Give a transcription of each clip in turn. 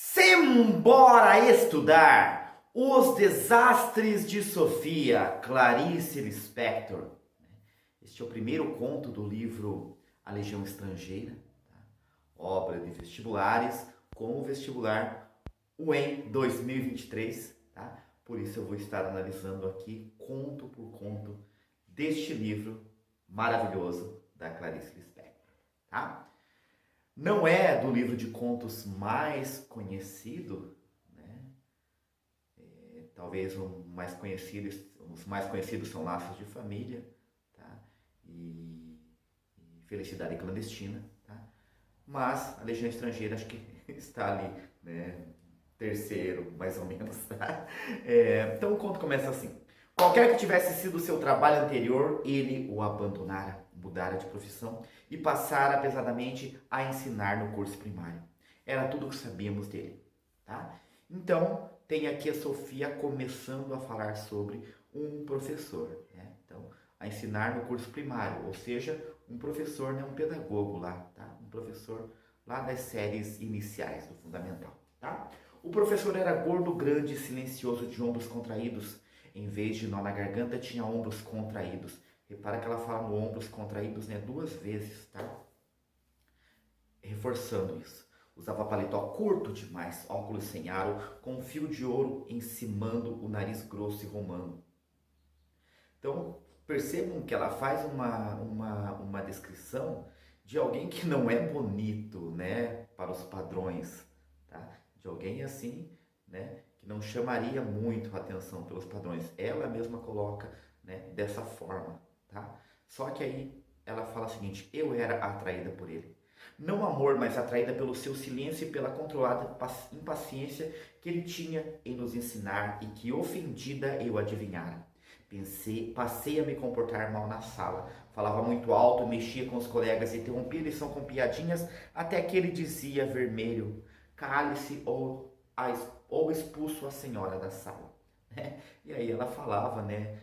Simbora estudar os desastres de Sofia, Clarice Lispector. Este é o primeiro conto do livro A Legião Estrangeira, tá? Obra de vestibulares com o vestibular UEM 2023, tá? Por isso eu vou estar analisando aqui conto por conto deste livro maravilhoso da Clarice Lispector, tá? Não é do livro de contos mais conhecido, né? Talvez os mais conhecidos são Laços de Família, tá? E Felicidade Clandestina, tá? Mas a Legião Estrangeira acho que está ali, né? Terceiro, mais ou menos, tá? Então o conto começa assim. Qualquer que tivesse sido o seu trabalho anterior, ele o abandonara, mudara de profissão e passara pesadamente a ensinar no curso primário. Era tudo o que sabíamos dele, tá? Então, tem aqui a Sofia começando a falar sobre um professor, né? Então, a ensinar no curso primário, ou seja, um professor, né? Um pedagogo lá, tá? Um professor lá das séries iniciais do fundamental, tá? O professor era gordo, grande, silencioso, de ombros contraídos. Em vez de nó na garganta, tinha ombros contraídos. Repara que ela fala no ombros contraídos, né, duas vezes, tá? Reforçando isso. Usava paletó curto demais, óculos sem aro, com um fio de ouro encimando o nariz grosso e romano. Então, percebam que ela faz uma descrição de alguém que não é bonito, né, para os padrões, tá? De alguém assim, né, que não chamaria muito a atenção pelos padrões. Ela mesma coloca, né, dessa forma, tá? Só que aí ela fala o seguinte: eu era atraída por ele. Não amor, mas atraída pelo seu silêncio e pela controlada impaciência que ele tinha em nos ensinar e que ofendida eu adivinhara. Passei a me comportar mal na sala. Falava muito alto, mexia com os colegas, interrompia a lição com piadinhas, até que ele dizia vermelho: cale-se ou expulso a senhora da sala. E aí ela falava, né?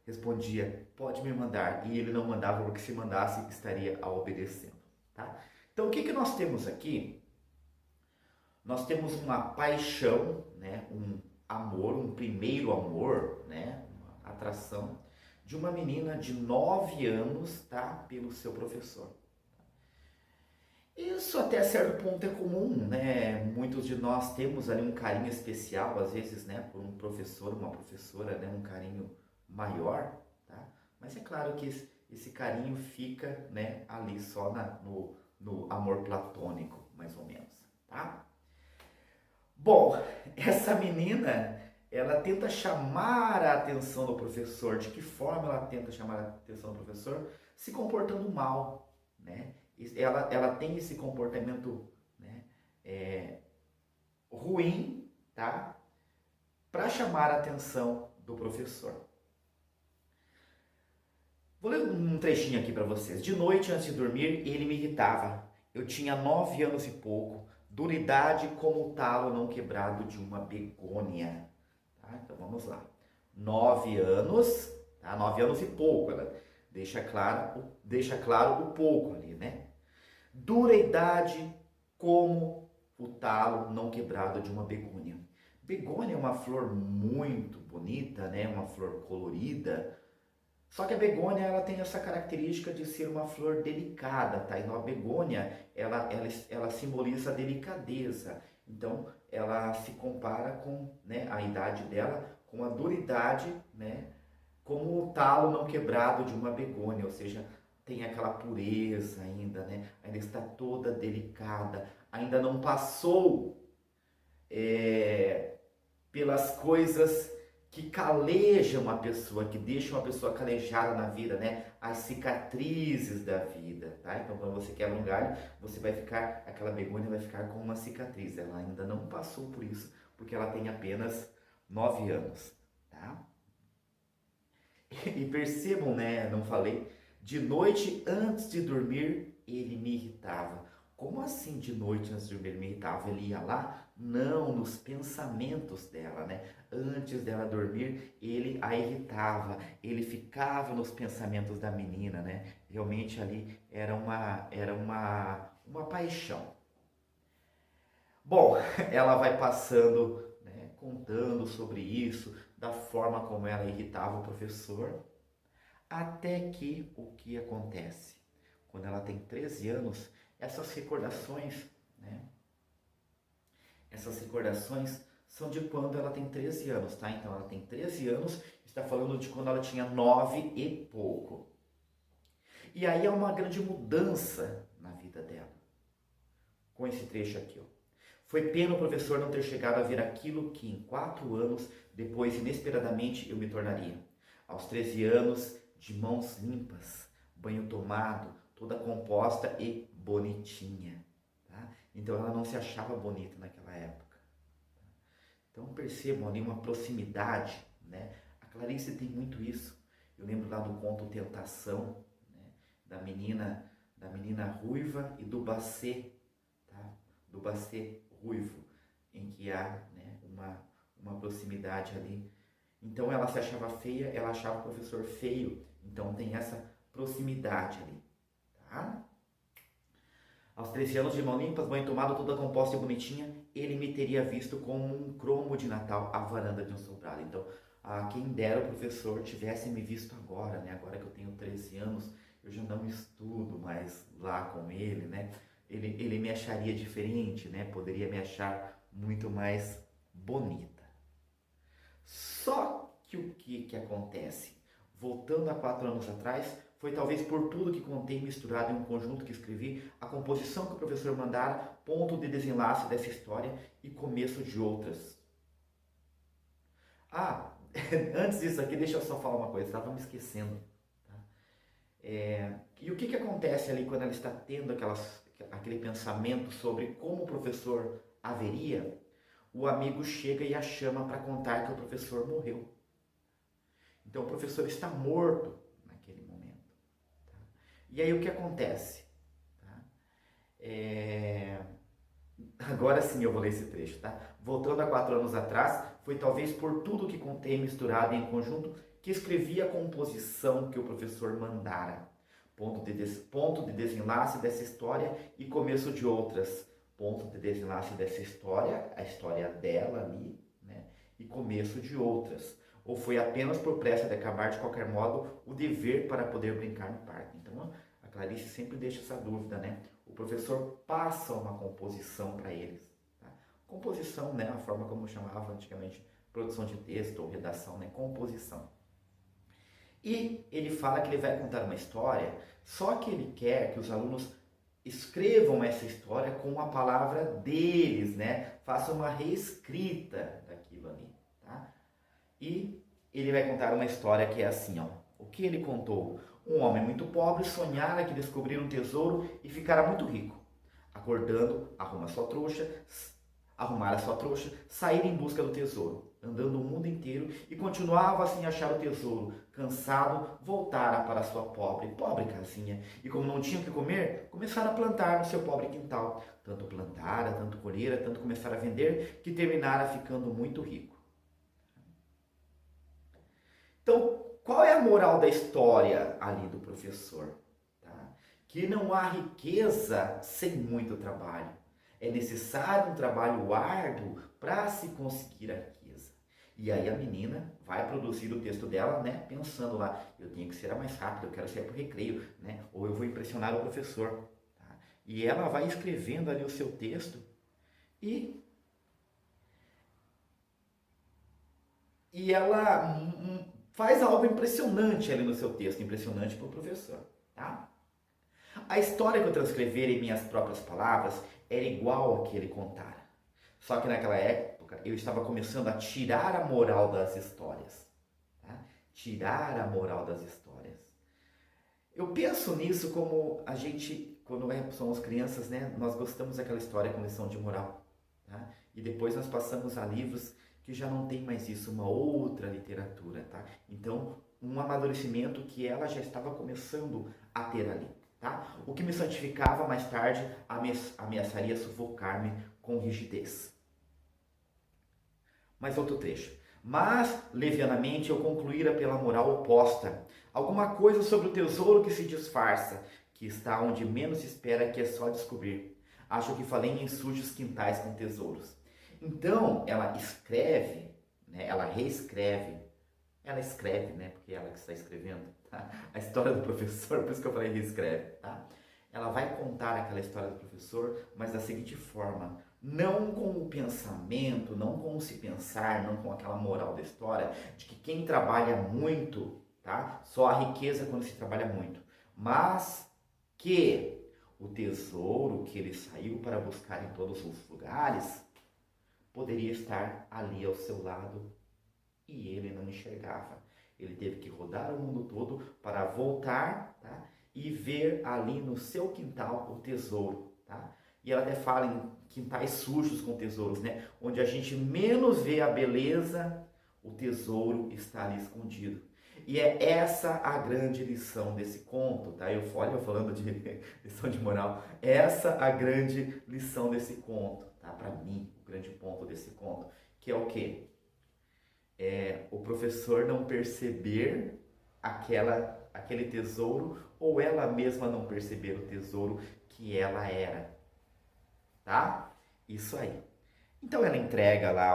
Respondia: pode me mandar. E ele não mandava, porque se mandasse estaria a obedecendo. Tá? Então o que nós temos aqui? Nós temos uma paixão, né? Um amor, um primeiro amor, né? Uma atração de uma menina de 9 anos, tá? Pelo seu professor. Isso até certo ponto é comum, né? Muitos de nós temos ali um carinho especial, às vezes, né? Por um professor, uma professora, né? Um carinho maior, tá? Mas é claro que esse carinho fica, né? Ali só no amor platônico, mais ou menos, tá? Bom, essa menina, ela tenta chamar a atenção do professor. De que forma ela tenta chamar a atenção do professor? Se comportando mal, né? Ela tem esse comportamento, né, ruim, tá? Para chamar a atenção do professor. Vou ler um trechinho aqui para vocês. De noite, antes de dormir, ele me irritava. Eu tinha 9 anos e pouco, duridade como o talo não quebrado de uma begônia. Tá? Então vamos lá. 9 anos, tá? 9 anos e pouco. Ela deixa claro o pouco ali, né? Dura idade como o talo não quebrado de uma begônia. Begônia é uma flor muito bonita, né? Uma flor colorida. Só que a begônia ela tem essa característica de ser uma flor delicada, tá? Então a begônia ela simboliza a delicadeza. Então ela se compara com, né, a idade dela com a duridade, né? Como o talo não quebrado de uma begônia, ou seja, tem aquela pureza ainda, né? Ainda está toda delicada, ainda não passou pelas coisas que calejam a pessoa, que deixam a pessoa calejada na vida, né? As cicatrizes da vida, tá? Então, quando você quebra um galho, você vai ficar, aquela begônia vai ficar com uma cicatriz. Ela ainda não passou por isso, porque ela tem apenas 9 anos, tá? E percebam, né? Não falei. De noite, antes de dormir, ele me irritava. Como assim de noite antes de dormir ele me irritava? Ele ia lá? Não, nos pensamentos dela, né? Antes dela dormir, ele a irritava. Ele ficava nos pensamentos da menina, né? Realmente ali era uma paixão. Bom, ela vai passando, né, contando sobre isso, da forma como ela irritava o professor, até que o que acontece? Quando ela tem 13 anos, essas recordações, né, essas recordações são de quando ela tem 13 anos, tá? Então ela tem 13 anos, está falando de quando ela tinha 9 e pouco. E aí é uma grande mudança na vida dela, com esse trecho aqui, ó. Foi pena o professor não ter chegado a ver aquilo que em 4 anos depois, inesperadamente, eu me tornaria. Aos 13 anos, de mãos limpas, banho tomado, toda composta e bonitinha. Tá? Então ela não se achava bonita naquela época. Então percebam ali uma proximidade, né? A Clarice tem muito isso. Eu lembro lá do conto Tentação, né? Da menina ruiva e do bacê, tá? Do bacê ruivo, em que há, né, uma proximidade ali. Então ela se achava feia, ela achava o professor feio. Então tem essa proximidade ali, tá? Aos 13 anos, de mão limpas, banho tomado, toda composta e bonitinha, ele me teria visto como um cromo de Natal à varanda de um sobrado. Então, quem dera o professor tivesse me visto agora, né? Agora que eu tenho 13 anos, eu já não estudo mais lá com ele, né? Ele me acharia diferente, né? Poderia me achar muito mais bonita. Só que o que acontece? Voltando a 4 anos atrás, foi talvez por tudo que contei misturado em um conjunto que escrevi, a composição que o professor mandara, ponto de desenlace dessa história e começo de outras. Ah, antes disso aqui, deixa eu só falar uma coisa, estava me esquecendo. Tá? E o que acontece ali quando ela está tendo aquele pensamento sobre como o professor haveria? O amigo chega e a chama para contar que o professor morreu. Então o professor está morto naquele momento. Tá? E aí o que acontece? Tá? Agora sim eu vou ler esse trecho. Tá? Voltando a 4 anos atrás, foi talvez por tudo que contei misturado em conjunto que escrevi a composição que o professor mandara. Ponto de desenlace dessa história e começo de outras. Ponto de desenlace dessa história, a história dela ali, né? E começo de outras. Ou foi apenas por pressa de acabar de qualquer modo o dever para poder brincar no parque. Então a Clarice sempre deixa essa dúvida, né? O professor passa uma composição para eles. Tá? Composição, né? A forma como chamava antigamente produção de texto ou redação, né? Composição. E ele fala que ele vai contar uma história, só que ele quer que os alunos escrevam essa história com a palavra deles, né? Façam uma reescrita daquilo ali, tá? E ele vai contar uma história que é assim, ó. O que ele contou? Um homem muito pobre sonhara que descobrira um tesouro e ficara muito rico. Acordando, arrumara sua trouxa, saíra em busca do tesouro, andando o mundo inteiro e continuava sem achar o tesouro. Cansado, voltara para sua pobre casinha e como não tinha o que comer, começara a plantar no seu pobre quintal. Tanto plantara, tanto colhera, tanto começara a vender, que terminara ficando muito rico. Então, qual é a moral da história ali do professor? Tá? Que não há riqueza sem muito trabalho. É necessário um trabalho árduo para se conseguir a riqueza. E aí a menina vai produzir o texto dela, né, pensando lá, eu tenho que ser a mais rápida, eu quero sair para o recreio, né, ou eu vou impressionar o professor. Tá? E ela vai escrevendo ali o seu texto e, ela faz algo impressionante ali no seu texto, impressionante para o professor. Tá? A história que eu transcrever em minhas próprias palavras era igual a que ele contara. Só que naquela época eu estava começando a tirar a moral das histórias. Tá? Tirar a moral das histórias. Eu penso nisso como a gente, quando somos crianças, né, nós gostamos daquela história com lição de moral. Tá? E depois nós passamos a livros que já não tem mais isso, uma outra literatura. Tá? Então, um amadurecimento que ela já estava começando a ter ali. Tá? O que me santificava mais tarde ameaçaria sufocar-me com rigidez. Mais outro trecho. Mas, levianamente, eu concluíra pela moral oposta. Alguma coisa sobre o tesouro que se disfarça, que está onde menos se espera, que é só descobrir. Acho que falei em sujos quintais com tesouros. Então, ela escreve, né? Ela reescreve, ela escreve, né? Porque é ela que está escrevendo, tá? A história do professor, por isso que eu falei reescreve, tá? Ela vai contar aquela história do professor, mas da seguinte forma: não com o pensamento, não com o se pensar, não com aquela moral da história de que quem trabalha muito, tá? Só há riqueza quando se trabalha muito, mas que o tesouro que ele saiu para buscar em todos os lugares poderia estar ali ao seu lado e ele não enxergava. Ele teve que rodar o mundo todo para voltar, tá? E ver ali no seu quintal o tesouro, tá? E ela até fala em quintais sujos com tesouros, né? Onde a gente menos vê a beleza, o tesouro está ali escondido. E é essa a grande lição desse conto, tá? Olha, eu falando de lição de moral. Essa a grande lição desse conto, tá? Para mim, o grande ponto desse conto, que é o quê? É o professor não perceber aquele tesouro ou ela mesma não perceber o tesouro que ela era, tá? Isso aí. Então ela entrega lá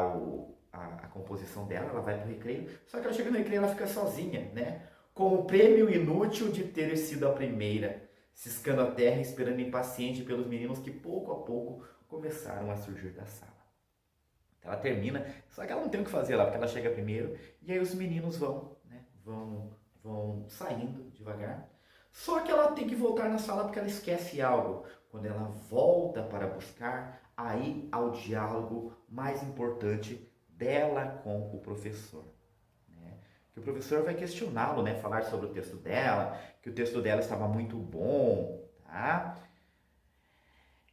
a composição dela, ela vai pro recreio, só que ela chega no recreio e ela fica sozinha, né? Com o prêmio inútil de ter sido a primeira, ciscando a terra e esperando impaciente pelos meninos que pouco a pouco começaram a surgir da sala. Ela termina, só que ela não tem o que fazer lá, porque ela chega primeiro, e aí os meninos vão, né? Vão saindo devagar. Só que ela tem que voltar na sala porque ela esquece algo. Quando ela volta para buscar, aí há o diálogo mais importante dela com o professor. Né? Que o professor vai questioná-lo, né? Falar sobre o texto dela, que o texto dela estava muito bom, tá?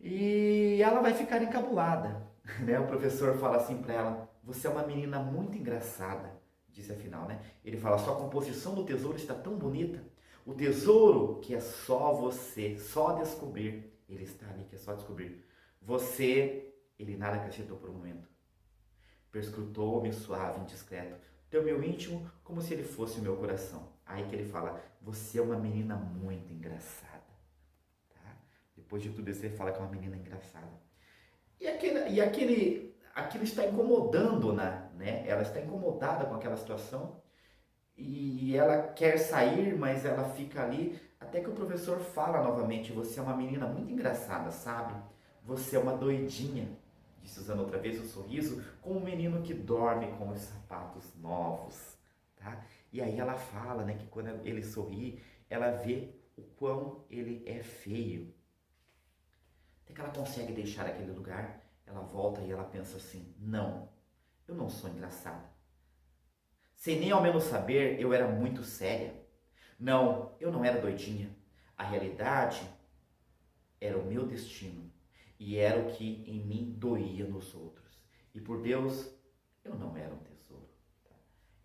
E ela vai ficar encabulada, né? O professor fala assim para ela: "Você é uma menina muito engraçada", disse afinal, né? Ele fala: "Sua composição do tesouro está tão bonita. O tesouro que é só você, só descobrir. Ele está ali, que é só descobrir. Você", ele nada acrescentou por um momento. "Perscrutou-me suave, indiscreto, teu meu íntimo como se ele fosse o meu coração." Aí que ele fala: "Você é uma menina muito engraçada." Tá? Depois de tudo isso, ele fala que é uma menina engraçada. Aquilo está incomodando-na, né? Ela está incomodada com aquela situação e ela quer sair, mas ela fica ali até que o professor fala novamente: "Você é uma menina muito engraçada, sabe? Você é uma doidinha", disse usando outra vez o sorriso, como um menino que dorme com os sapatos novos, tá? E aí ela fala, né, que quando ele sorri, ela vê o quão ele é feio. Até que ela consegue deixar aquele lugar, ela volta e ela pensa assim: "Não, eu não sou engraçada. Sem nem ao menos saber, eu era muito séria. Não, eu não era doidinha. A realidade era o meu destino e era o que em mim doía nos outros. E por Deus, eu não era um tesouro." Tá?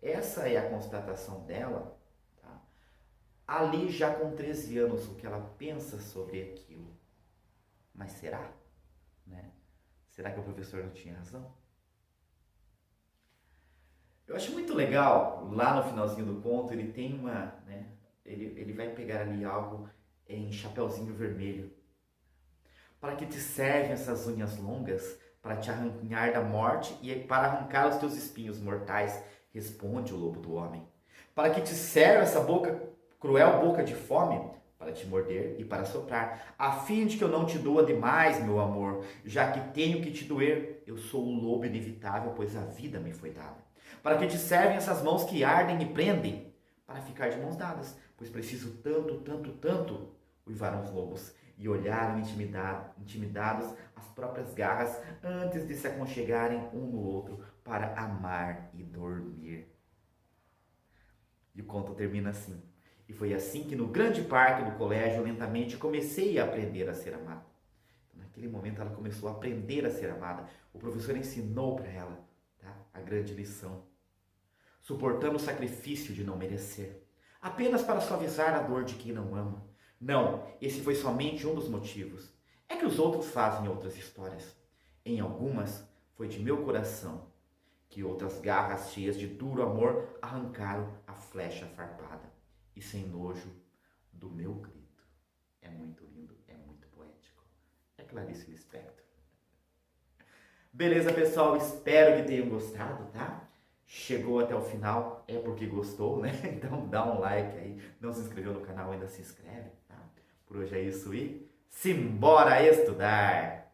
Essa é a constatação dela, tá? Ali já com 13 anos, o que ela pensa sobre aquilo. Mas será? Né? Será que o professor não tinha razão? Eu acho muito legal, lá no finalzinho do conto, ele tem uma, né, ele vai pegar ali algo em chapeuzinho vermelho. "Para que te servem essas unhas longas? Para te arranhar da morte e para arrancar os teus espinhos mortais", responde o lobo do homem. "Para que te serve essa boca, cruel boca de fome? Para te morder e para soprar, a fim de que eu não te doa demais, meu amor, já que tenho que te doer. Eu sou o lobo inevitável, pois a vida me foi dada. Para que te servem essas mãos que ardem e prendem? Para ficar de mãos dadas, pois preciso tanto, tanto, tanto." Uivaram os lobos e olharam intimidados as próprias garras antes de se aconchegarem um no outro para amar e dormir. E o conto termina assim: "E foi assim que no grande parque do colégio lentamente comecei a aprender a ser amada." Naquele momento ela começou a aprender a ser amada. O professor ensinou para ela, tá? A grande lição. Suportando o sacrifício de não merecer, apenas para suavizar a dor de quem não ama. Não, esse foi somente um dos motivos. É que os outros fazem outras histórias. Em algumas foi de meu coração que outras garras cheias de duro amor arrancaram a flecha farpada. E sem nojo do meu grito. É muito lindo, é muito poético. É Clarice Lispector. Beleza, pessoal? Espero que tenham gostado, tá? Chegou até o final, é porque gostou, né? Então dá um like aí. Não se inscreveu no canal, ainda se inscreve, tá? Por hoje é isso e simbora estudar!